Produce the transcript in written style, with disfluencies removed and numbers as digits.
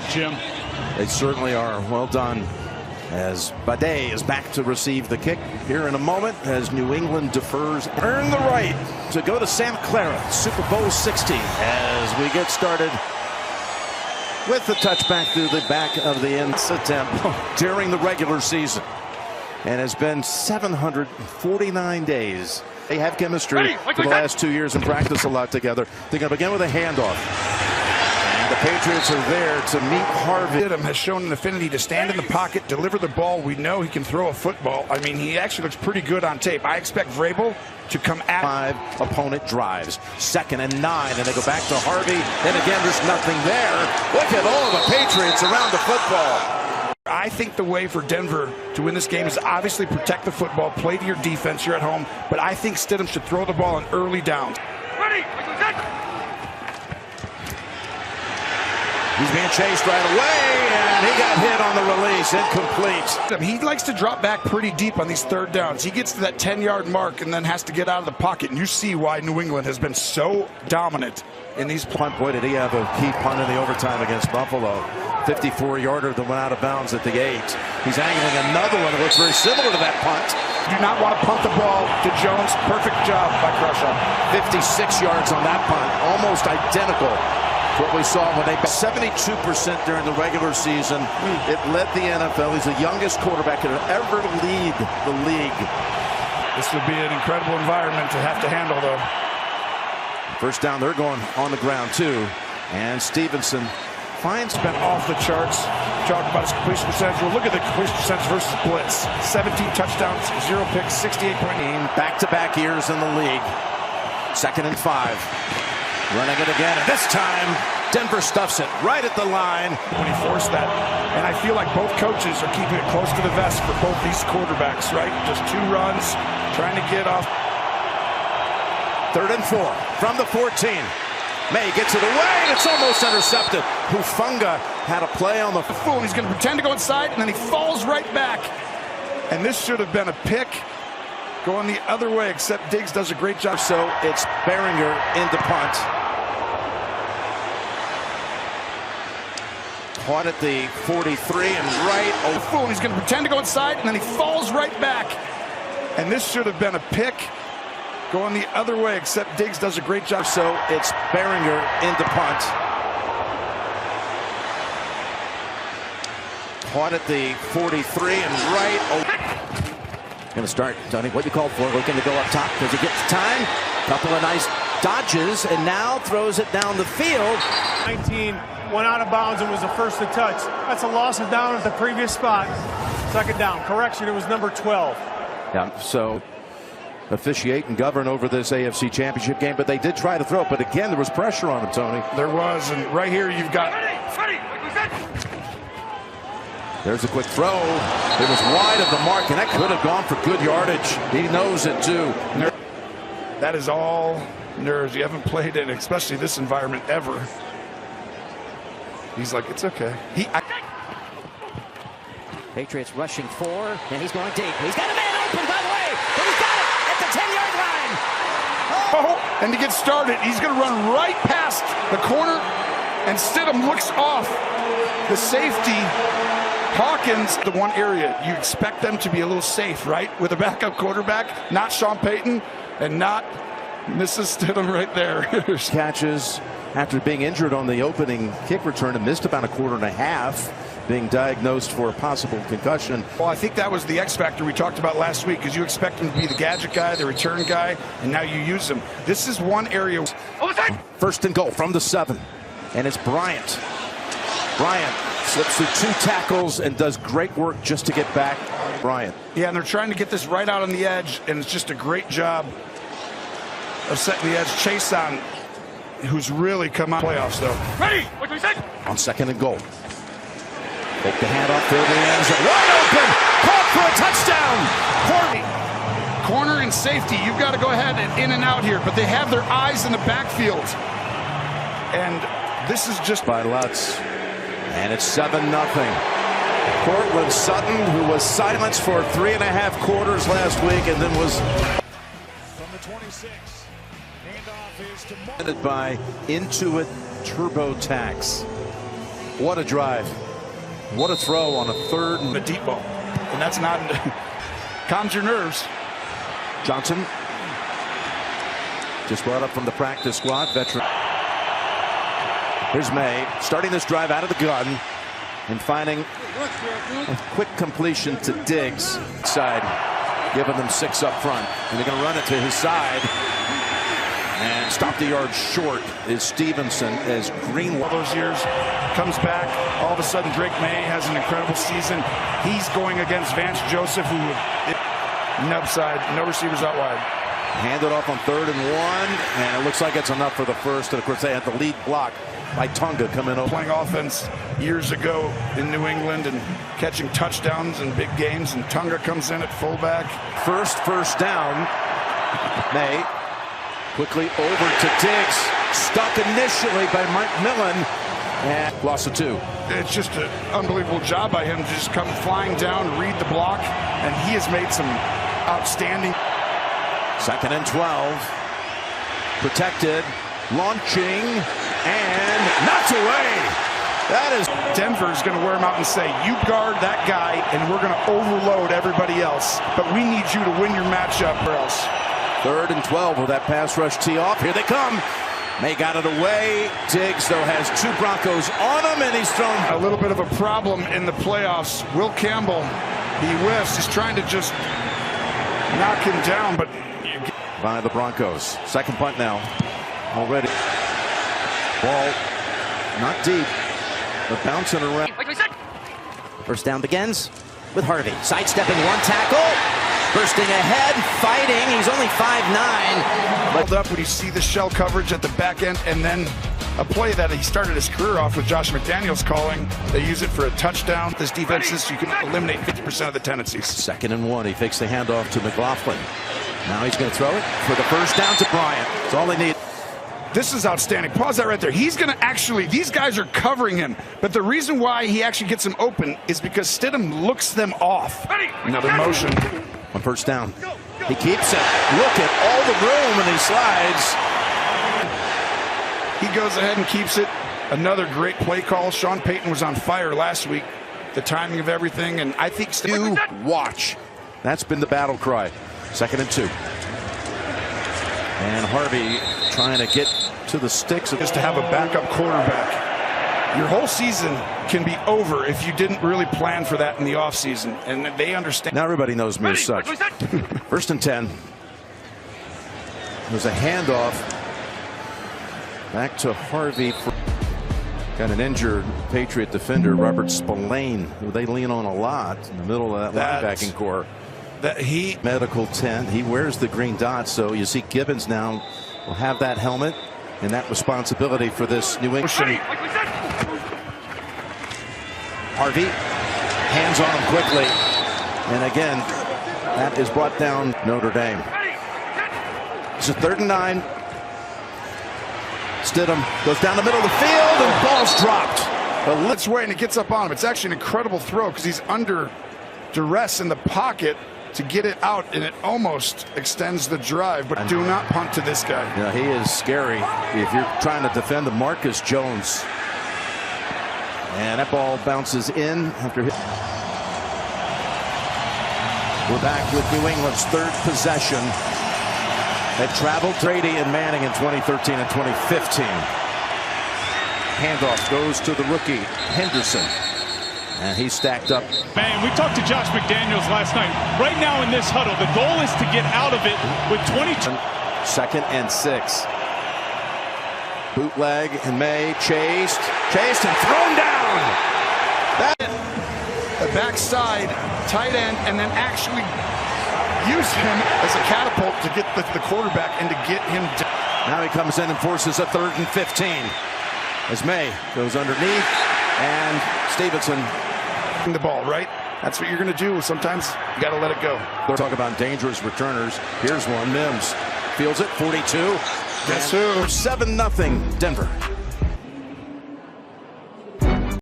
for it, Jim. They certainly are. Well done. As Bade is back to receive the kick here in a moment as New England defers. Earn the right to go to Santa Clara, Super Bowl 60, as we get started with the touchback through the back of the end attempt during the regular season. And it's been 749 days. They have chemistry for the last 2 years and practice a lot together. They're going to begin with a handoff. The Patriots are there to meet Harvey. Has shown an affinity to stand in the pocket, deliver the ball. We know he can throw a football. I mean, he actually looks pretty good on tape. I expect Vrabel to come at 5 opponent drives. 2nd and 9, and they go back to Harvey. And again, there's nothing there. Look at all of the Patriots around the football. I think the way for Denver to win this game is obviously protect the football, play to your defense. You're at home, but I think Stidham should throw the ball on early downs. Ready. He's being chased right away, and he got hit on the release. Incomplete. He likes to drop back pretty deep on these 3rd downs. He gets to that 10-yard mark and then has to get out of the pocket. And you see why New England has been so dominant in these punt. Boy, did he have a key punt in the overtime against Buffalo. 54-yarder that went out of bounds at the 8. He's angling another one that looks very similar to that punt. Do not want to punt the ball to Jones. Perfect job by Crusher. 56 yards on that punt, almost identical to what we saw when they 72% during the regular season. It led the NFL. He's the youngest quarterback to ever lead the league. This would be an incredible environment to have to handle, though. First down, they're going on the ground too, and Stevenson finds been off the charts. Talk about his completion percentage. Well, look at the completion percentage versus blitz. 17 touchdowns, 0 picks, 68 point aim. Back-to-back years in the league. 2nd and 5. Running it again, and this time Denver stuffs it right at the line. When he forced that, and I feel like both coaches are keeping it close to the vest for both these quarterbacks, right? Just 2 runs, trying to get off. 3rd and 4 from the 14. May gets it away, and it's almost intercepted. Hufanga had a play on the fool. He's going to pretend to go inside, and then he falls right back. And this should have been a pick going the other way, except Diggs does a great job. So it's Behringer into punt. Caught at the 43 and right. Oh, fool. He's going to pretend to go inside, and then he falls right back. And this should have been a pick going the other way, except Diggs does a great job. So it's Behringer into punt. Caught at the 43 and right. Oh. Going to start, Tony, what you called for, looking to go up top. Does he get the time? Couple of nice dodges, and now throws it down the field. 19 went out of bounds and was the first to touch. That's a loss of down at the previous spot. 2nd down. Correction, it was number 12. Yeah, so officiate and govern over this AFC Championship game, but they did try to throw it. But again, there was pressure on him, Tony. There was, and right here you've got... There's a quick throw. It was wide of the mark, and that could have gone for good yardage. He knows it, too. That is all nerves. You haven't played in, especially this environment, ever. He's like, it's okay. Patriots rushing 4, and he's going deep. He's got a man open, by the way, but he's got it at the 10-yard line. Oh, and to get started, he's going to run right past the corner, and Stidham looks off the safety. Hawkins, the one area you expect them to be a little safe, right? With a backup quarterback, not Sean Payton, and not Mrs. Stidham right there. Catches after being injured on the opening kick return and missed about a 1.5 quarters, being diagnosed for a possible concussion. Well, I think that was the X factor we talked about last week, because you expect him to be the gadget guy, the return guy, and now you use him. This is one area. 1st and goal from the 7, and it's Bryant. Bryant slips through 2 tackles and does great work just to get back. Bryant. Yeah, and they're trying to get this right out on the edge, and it's just a great job of setting the edge. Chase on, who's really come out playoffs, though. Ready? What do we say? On 2nd and goal. Hope the handoff through the end zone. Wide open! Caught for a touchdown! Corner and safety, you've got to go ahead and in and out here, but they have their eyes in the backfield. And this is just... by Lutz. And it's 7-0. Cortland Sutton, who was silenced for 3.5 quarters last week and then was... From the 26, handoff is to by Intuit TurboTax. What a drive. What a throw on a third and The deep ball. And that's not calms your nerves. Johnson just brought up from the practice squad, veteran. Here's May starting this drive out of the gun and finding a quick completion to Diggs side, giving them 6 up front, and they're going to run it to his side and stop the yard short is Stevenson as Green. All those years comes back. All of a sudden Drake May has an incredible season. He's going against Vance Joseph, who nub side, no receivers out wide. Handed off on 3rd and 1, and it looks like it's enough for the first. And of course they had the lead block by Tunga coming over. Playing offense years ago in New England and catching touchdowns in big games, and Tunga comes in at fullback. First down. May quickly over to Diggs, stuck initially by Mike Millen, and loss of 2. It's just an unbelievable job by him to just come flying down, read the block, and he has made some outstanding. 2nd and 12. Protected, launching, and knocked away. That is. Denver's going to wear him out and say, you guard that guy, and we're going to overload everybody else. But we need you to win your matchup or else. 3rd and 12 with that pass rush tee off. Here they come. May got it away. Diggs, though, has 2 Broncos on him, and he's thrown. A little bit of a problem in the playoffs. Will Campbell, he whiffs. He's trying to just knock him down, but by the Broncos. 2nd punt now. Already. Ball not deep, but bouncing around. First down begins with Harvey. Sidestepping 1 tackle. Bursting ahead, fighting. He's only 5'9". Hold up when you see the shell coverage at the back end, and then a play that he started his career off with Josh McDaniels calling. They use it for a touchdown. This defense is, you can eliminate 50% of the tendencies. 2nd and 1. He fakes the handoff to McLaughlin. Now he's going to throw it for the first down to Bryant. That's all they need. This is outstanding. Pause that right there. He's going to actually, these guys are covering him. But the reason why he actually gets them open is because Stidham looks them off. Another motion. On first down. He keeps it. Look at all the room, and he slides. He goes ahead and keeps it. Another great play call. Sean Payton was on fire last week. The timing of everything, and I think You watch. That's been the battle cry. 2nd and 2. And Harvey trying to get to the sticks. Just to have a backup quarterback. Your whole season can be over if you didn't really plan for that in the offseason, and they understand. Now everybody knows me as such. 1st and 10. There's a handoff back to Harvey. Got an injured Patriot defender, Robert Spillane, who they lean on a lot in the middle of that linebacking core. Medical tent. He wears the green dot, so you see Gibbons now will have that helmet and that responsibility for this New England. Harvey, hands on him quickly, and again, that is brought down Notre Dame. It's a 3rd and 9. Stidham goes down the middle of the field, and ball's dropped. It's way, and it gets up on him. It's actually an incredible throw because he's under duress in the pocket to get it out, and it almost extends the drive. But do not punt to this guy. Yeah, he is scary if you're trying to defend the Marcus Jones. And that ball bounces in after hit. We're back with New England's 3rd possession. They traveled Brady and Manning in 2013 and 2015. Handoff goes to the rookie Henderson, and he's stacked up. Man, we talked to Josh McDaniels last night. Right now in this huddle, the goal is to get out of it with 22. 2nd and 6. Bootleg, and May chased and thrown down. The backside tight end, and then actually use him as a catapult to get the quarterback and to get him down. Now he comes in and forces a 3rd and 15 as May goes underneath, and Stevenson. The ball, right? That's what you're going to do. Sometimes you got to let it go. Talk about dangerous returners. Here's one. Mims fields it, 42. Guess who? 7-0 Denver.